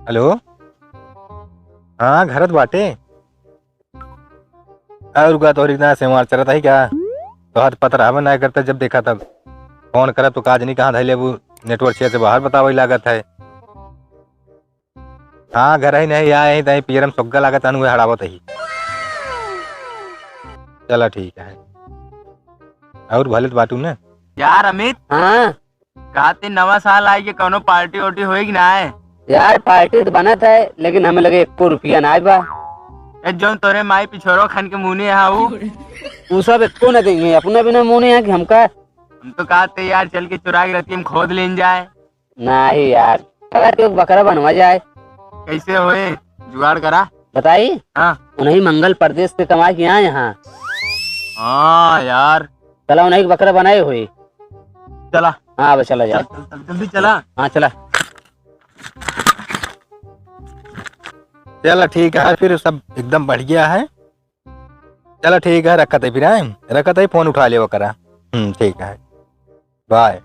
Hello. हाँ घरत बाटे। और रुका तो इतना सेवार चलत है क्या? तो हाथ पता रहा ना करता जब देखा तब फोन करा तो काज नहीं कहाँ धैले वो नेटवर्क क्षेत्र से बाहर बताओ लागत है। हाँ घर ही नहीं आए तही पियरम सुग्गा लागत अनु हड़ावत ही। चला ठीक है। और भले बाटू ने यार अमित। हाँ कहते नवा साल आई के कोनो पार्टी वार्टी होएगी ना है? यार पार्टी तो बनत है लेकिन हमें लगे 1 रुपया ना बा। ए जोन तोरे माई पिछोरो खान के मुनी है वो सब एको न देंगे अपना बिना मुंह नहीं है कि हमका। हम तो कहते यार चल के चुरा के रतियम खोद लेन जाए। नहीं यार अगर तो बकरा बनवा जाए। कैसे होए जुगाड़ करा बताई। हाँ उन्हीं मंगल प्रदेश से कमा के यहाँ हाँ यार चला उन्हीं बकरा बनाए हुए। चला हाँ बस चला जाए। जल्दी चला। हाँ चला। चला ठीक है फिर सब एकदम बढ़ गया है। चला ठीक है रखत है फिर रखत है फोन उठा ले करा। ठीक है बाय।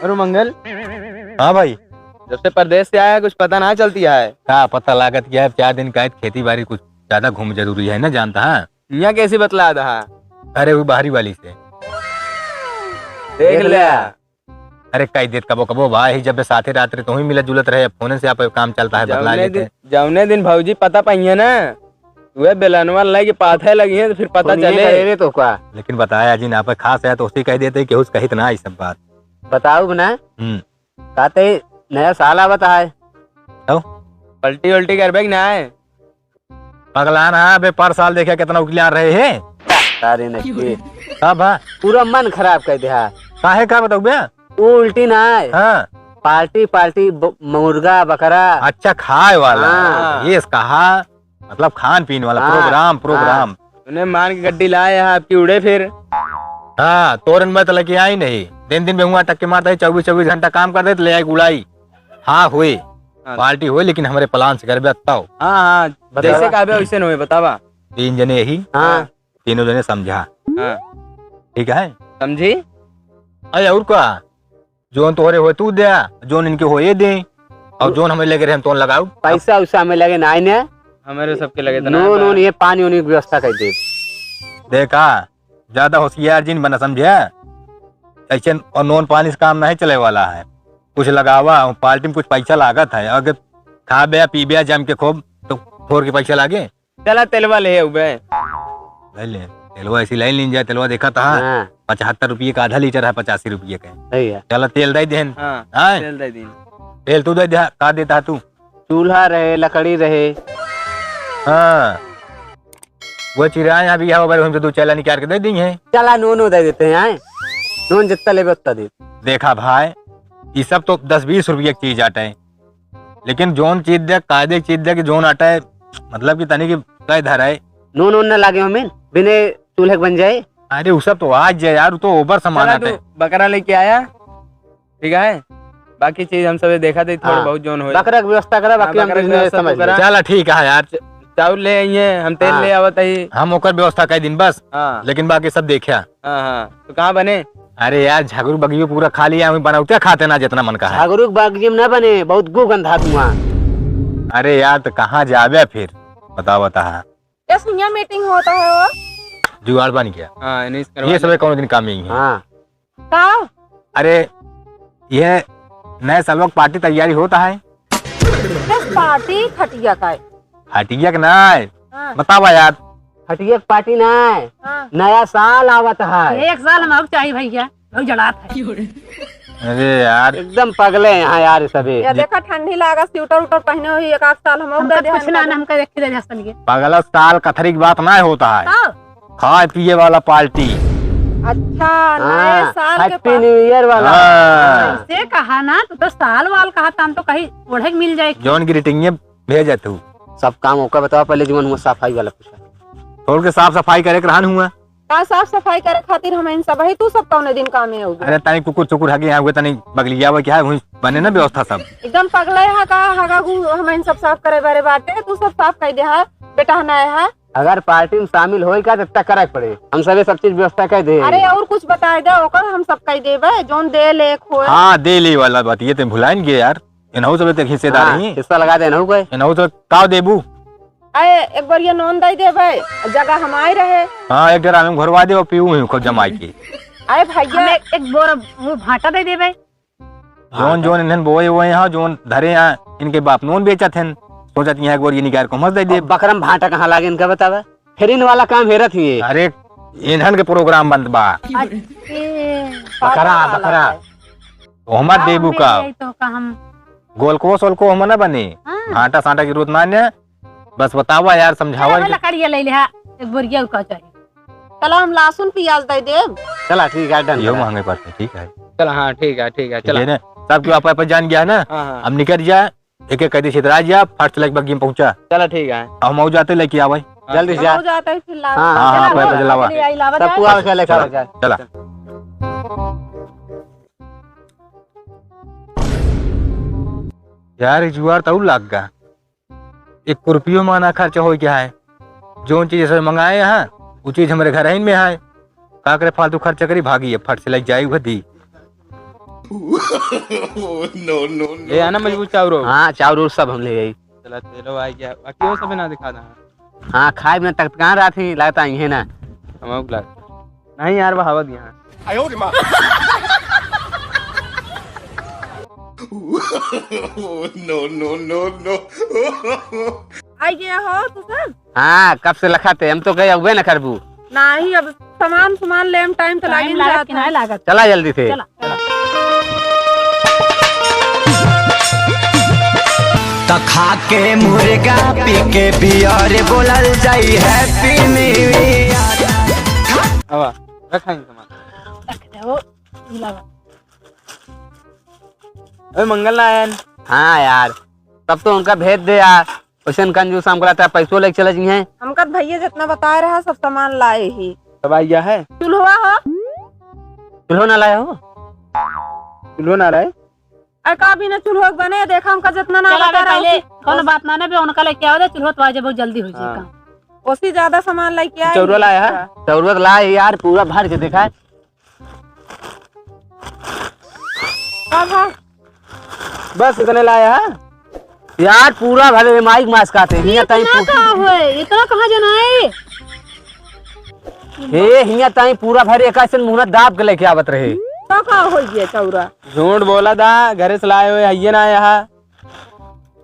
अरे मंगल हाँ भाई जब से परदेश से आया कुछ पता ना चलती है। क्या पता लागत क्या है 4 दिन का खेती बाड़ी कुछ ज्यादा घूम जरूरी है ना जानता है। यहाँ कैसी बतला रहा? अरे वो बाहरी वाली से देख लिया। अरे कई देर कबो कबो भाई जब साथे रात्रि तो ही मिलत जुलत रहे फोन से आप काम चलता है बतला लेते हैं। जौने दिन भौजी पता पाई है ना वे बेलनवा लगे पाथे लगी है तो फिर पता चले तो क्या लेकिन बताया जी ना पर खास है तो उसी कह देते कि उस कहित ना ये सब बात। बताओ ना कहते नया साल आवत है पलटी उल्टी कर ना है पगला ना बे पर साल देखा कितना उगलिया रहे हैं। सारे नहीं अब पूरा मन खराब कर दिया। काहे का बताऊ बे? वो उल्टी ना है। हाँ पार्टी मुर्गा बकरा। अच्छा खाए वाला हाँ। ये कहा मतलब खान पीन वाला हाँ। प्रोग्राम उन्हें मान के गड्डी लाए यहाँ आपकी उड़े फिर। हाँ तोरन में तो लेके आई नहीं दिन में हुआ टक्के मारता है 24 घंटा काम कर दे ले आई गुड़ाई। हाँ हुई पार्टी हुई लेकिन हमारे प्लान से कर बताओ। हाँ जैसे कहा वैसे नहीं बतावा। 3 जने ही हाँ तीनों जने समझा। हाँ ठीक है समझी। अरे और क्या जोन तोहरे हो तू दे जोन इनके हो ये दे और जोन हमें लगे रहे हम तो लगाओ। पैसा उसा हमें लगे ना ने हमारे सबके लगे तो नो नो ये पानी उनी की व्यवस्था कर दे। देखा ज्यादा होशियार जिन बना समझे ऐसे और नॉन पानी से काम नहीं चले वाला है। कुछ लगावा पार्टी में कुछ पैसा लागत है अगर खा बे पी बे जम के खूब तो थोड़ के पैसा लागे। चला तेलवा ले ले तेलवा ऐसी लाइन लीन जाए तेलवा देखा था 75 रुपये का आधा लीटर है 85 रुपये का। चला तेल दे देन। हाँ तेल दे दिन। तेल तू दे का देता तू? चूल्हा रहे लकड़ी रहे। हाँ वो चिरा यहाँ भी हमसे 2 चैला निकाल के दे दी है। चला नो दे देते हैं नोन जितना ले उतना दे। देखा भाई ये सब तो 10-20 रुपये की चीज आटा है लेकिन जोन चीज दे कायदे चीज दे कि जोन आटा है मतलब कि तनी की कई धर है नोन न लागे हमें बिने चूल्हे बन जाए। अरे वो सब तो आज जाए यार तो ओवर सामान आते है। बकरा लेके आया ठीक है बाकी चीज हम सब देखा थे थोड़ा बहुत जोन हो बकरा की व्यवस्था करा बाकी हम बिजनेस समझ ले। चला ठीक है यार चावल ले आइए हम तेल ले आवत ही हम ओकर व्यवस्था कई दिन बस। हाँ लेकिन बाकी सब देखा। हाँ तो कहाँ बने? अरे यार झगड़ू बगियो पूरा खा लिया बनाते खाते ना जितना मन का है। झगड़ू बागजी में न बने बहुत गु गंधा धुआं। अरे यार तो कहाँ जावे फिर बता मीटिंग होता है वो जुगाड़ बन गया। हाँ ये सब कौन दिन काम ही है। हाँ का अरे ये नए साल वक्त पार्टी तैयारी होता है। पार्टी खटिया का है। हटिया के ना हाँ। बतावा यार हटिया पार्टी ना है। हाँ। नया साल आवत है। 1 साल हम चाहिए भैया बहुत जलात है। अरे यार एकदम पगले यहाँ यार सभी। या देखा ठंडी लागा स्वेटर उटर पहने हुई 1 साल हम कुछ ना हमका देख के जैसा नहीं पगला साल कथरी की बात ना होता है खाए पिए वाला पार्टी। अच्छा नए साल के हैप्पी न्यू ईयर वाला। ऐसे कहा ना तो साल वाल कहा हम तो कहीं ओढ़े मिल जाए। जौन ग्रीटिंग भेजा तू सब काम होकर बताओ पहले जीवन हुआ सफाई वाला पूछा थोड़ के साफ सफाई करे के रहन हुआ का साफ सफाई करे खातिर हम इन सब है तू सब कौन दिन काम में होगा। अरे तनी कुकुर चुकुर हगे यहाँ हुए तनी बगलिया हुआ क्या है बने ना व्यवस्था सब एकदम पगला है का हगा हम इन सब साफ करे बारे बाटे तू सब साफ कर दे है बेटा ना है। अगर पार्टी में शामिल हो का तब तक करे पड़े हम सब चीज व्यवस्था कर दे। अरे और कुछ बता दे ओकर हम सब कह देबे जोन दे ले खोए। हाँ दे ले वाला बात ये तुम भुलाएंगे यार इनहु सब तक हिस्सेदार ही हिस्सा लगा देना हो गए। इनहु तो काव देबू। आए एक बार ये नॉन दे दे भाई, जगह हमारी रहे। हाँ एक डरा में घरवा दे और पीऊ में खूब जमाई के। आए भैया एक बोरा वो भाटा दे दे भाई। जोन जोन इन्हन बोए हुए यहाँ जोन धरे यहाँ इनके बाप नोन बेचा थे, सोचत यहाँ एक बार ये निकाल को मत दे दे। बकरम भाटा कहाँ लागे इनका बतावा, फिर इन वाला काम हेरत ही है। अरे इन्हन के प्रोग्राम बंद बा। बकरा बकरा तो हम देबू का तो का हम गोलको सोलको हम ना बने, आटा साटा की जरूरत ना है, बस बतावा यार समझावा। लकड़िया ले ले एक बोरिया का चाहिए। चलो हम लहसुन प्याज दे दे। चला ठीक है डन। ये महंगे पड़ते ठीक है। चल हाँ ठीक है चल। ना सब क्यों आप जान गया ना, हाँ अब निकल जा एक एक कैदी छितरा जा फट लग बगी में पहुंचा। चलो ठीक है। अब मऊ जाते लेके आवे जल्दी से जा। हो जाता है फिर हाँ हाँ पैसा जलावा सब पूरा खेले खा जा। चला। यार ये जुआर तो लग गा, 1 रुपयो माना खर्चा हो गया है। जो चीज से मंगाए यहाँ वो चीज हमारे घर ही में है, का करे फालतू खर्चा करी भागी है फट से लग जाए दी। ये आना मजबूत चावरो। हाँ चावल सब हम ले गई। चला तेलो आ गया, बाकी वो सब ना दिखा दा। हाँ खाए में तक कहाँ रहा थी, लगता है ना हम उगला नहीं यार, वो हवा दिया। आइए हो तू सब। हाँ कब से लखा थे, हम तो गए हुए न करबू। नहीं अब सामान ले टाइम तो लगे लागत किनारे लागत। चला जल्दी से। चला तो खा के मुर्गा पी के बियर बोलल जाई हैप्पी न्यू ईयर। हवा रखाएंगे सामान। रख दे वो लावा। अरे मंगल नायन। हाँ यार तब तो उनका भेज दे यार, वैसे कंजूस हमको लगता है पैसों लेके चले जी हैं। हमका भैया जितना बता रहा सब सामान लाए ही। सब आ गया है। चूल्हा हो चूल्हो ना लाया हो। चलो ना रहे का भी ना चूल्हा बने, देखा हमका जितना ना चला बता रहा पहले कौन बात ना ने बे उनका लेके आओ दे चूल्हा तो आज बहुत जल्दी हो जाए काम। उसी ज्यादा सामान लेके आए। चौरो लाया है। जरूरत लाए यार, पूरा भर के दिखा। बस इतने लाया है यार पूरा भले माइक मास खाते हिया ताई इतना कहाँ जाना है। हे हिया ताई पूरा भरे एक ऐसे मुंह दाब के लेके आवत रहे। तो का हो गया चौरा। झूठ बोला था, घरे से लाए हुए हइये ना यहाँ।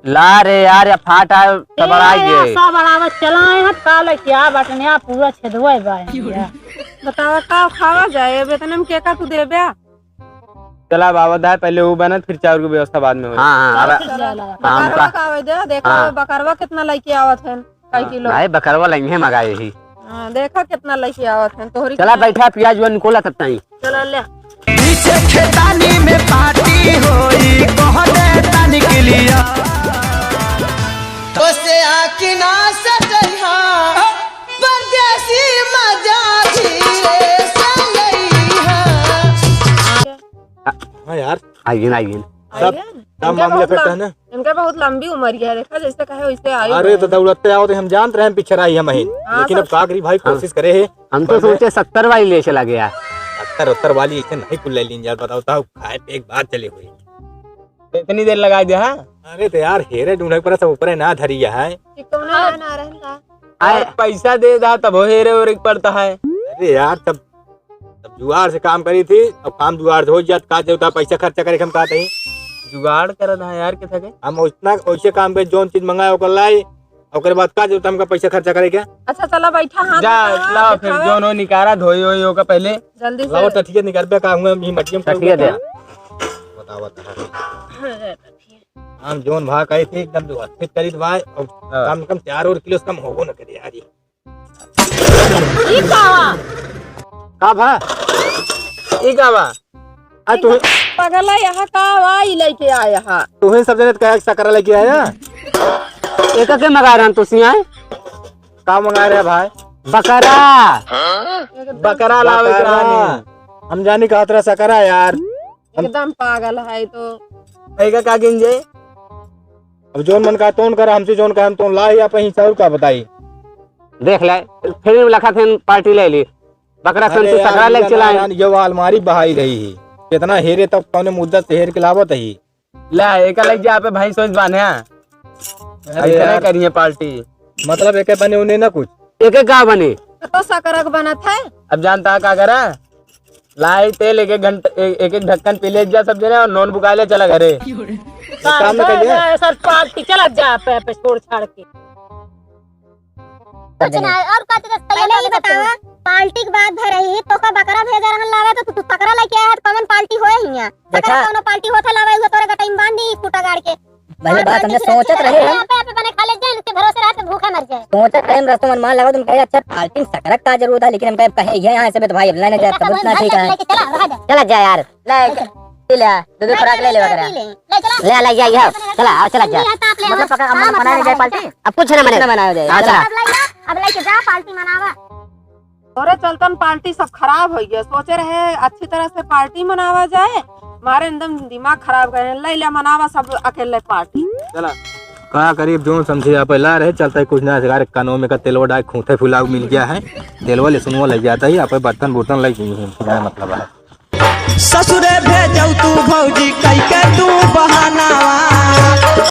ला रे यार या फाट आए सब आ गए। सब बराबर चलाए हैं काले क्या बटनिया पूरा छेदवा बाय। बतावा का खावा जाए, अब इतने में केका तू दे बे। चला बाबा दा पहले वो बना फिर चावल की व्यवस्था बाद में हो। हाँ हाँ बकरवा का आवे दे, देखो बकरवा कितना लेके आवत है कई किलो। भाई बकरवा लेंगे मंगाए ही। देखा कितना लेके आवत है तोहरी। चला बैठा प्याज वो निकोला तब ताई। चला ले पीछे खेतानी में पार्टी होई कहते तानी के लिए तो से आकी ना सजहा परदेसी मजा धीरे से लईहा। हाँ यार आइए सब मामले फिट है ना। इनका बहुत लंबी उम्र है, देखा जैसे कहे वैसे आई। अरे तो दौलत आओ तो हम जानते रहे पीछे रही है महीन, लेकिन अब का करी भाई कोशिश करे है। हम तो सोचे 70 वाली ले चला गया। 70 वाली ऐसे नहीं कुल ले लीन यार, बताओ तो खाए पे एक बात चले हुई। इतनी देर लगा दिया है। अरे तो यार हेरे ढूंढे पर सब ऊपर ना धरिया है। पैसा दे दा तब हो हेरे और पड़ता है। अरे यार तब जुगाड़ से काम करी थी, अब काम जुगाड़ से हो जात का होता पैसा खर्चा करे हम कहते हैं जुगाड़ कर रहा है यार के थके। हम उतना वैसे काम पे जोन चीज मंगाए ओकर लाई ओकर बाद का जरूरत हमका पैसा खर्चा करे क्या। अच्छा चला बैठा हाथ जा लाओ फिर जोन हो निकारा धोई होई होगा पहले। जल्दी लाओ से टठिया निकाल पे का हुआ मी मटियम टठिया दे। बताओ हम जोन भाव कहे थे एकदम जो फिट करी भाई और कम कम 4 किलो कम होबो न करे यार। ई का भा ई का बा आ तू पागल है यहाँ का आई लेके आया है। तुम्हें सब जने कह सकरा लेके आया एक के मंगा रहा तू सिया का मंगा रहे भाई। बकरा बकरा लावे करानी। हम जानी का तरह सकरा यार एकदम पागल है तो। ऐका का गिंजे अब जोन मन का तोन करा हमसे जोन का हम तो ला या पही चाउर का बताई। देख ले फिर लखा थे पार्टी ले ली बकरा सन तू सकरा लेके चला। ये वो अलमारी बहाई रही है कितना हेरे तब कौने मुद्दा से हेर के लावत है ला एक लग जा पे भाई सोच बाने अरे ऐसा यार, करिए पार्टी। मतलब एक बने उन्हें ना कुछ एक एक का बने तो सकरक बना था। अब जानता क्या करा, लाई तेल एक एक ढक्कन पी ले जा सब जने और नॉन बुका ले चला घरे। काम में कर लिया। सर पार्टी चला जा पे छोड़ छाड़ के। कुछ ना और का तो पहले ही बतावा पार्टी के बाद भर रही तो का बकरा भेजा रहन लावे तो तू बकरा लेके आया तो कौन पार्टी होए हिया बकरा कोनो पार्टी होथे लावे हुआ तोरे का टाइम बांधी कुटा गाड़ के पहले बात हमने सोचत रहे हम पे बने खा ले जाए उसके भरोसे रह के भूखा मर जाए। सोचत रहे हम रास्ते में मान लगा तुम कहे अच्छा पार्टी सकरक का जरूरत है, लेकिन हम कहे ये यहाँ से तो भाई लेने जाए तब उतना ठीक है। चला जा यार ले ले दो खुराक ले ले वगैरह ले ले जा चला आओ चला जा मतलब पका हम मनाने जाए पार्टी अब कुछ ना मनाया जाए। चला अब लेके जा पार्टी मनावा। तोरे चलतन पार्टी सब खराब हो गया। सोचे रहे अच्छी तरह से पार्टी मनावा जाए, मारे एकदम दिमाग खराब करे ले मनावा सब अकेले पार्टी। चला का करीब जो समझे आप ला रहे चलता है कुछ ना सिगारे कानों में का तेलवा डाल खूंथे फुलाव मिल गया है, तेलवा ले सुनवा लग जाता है आप बर्तन बुर्तन लग गए मतलब है। ससुरे भेजौ तू भौजी कई के तू बहानावा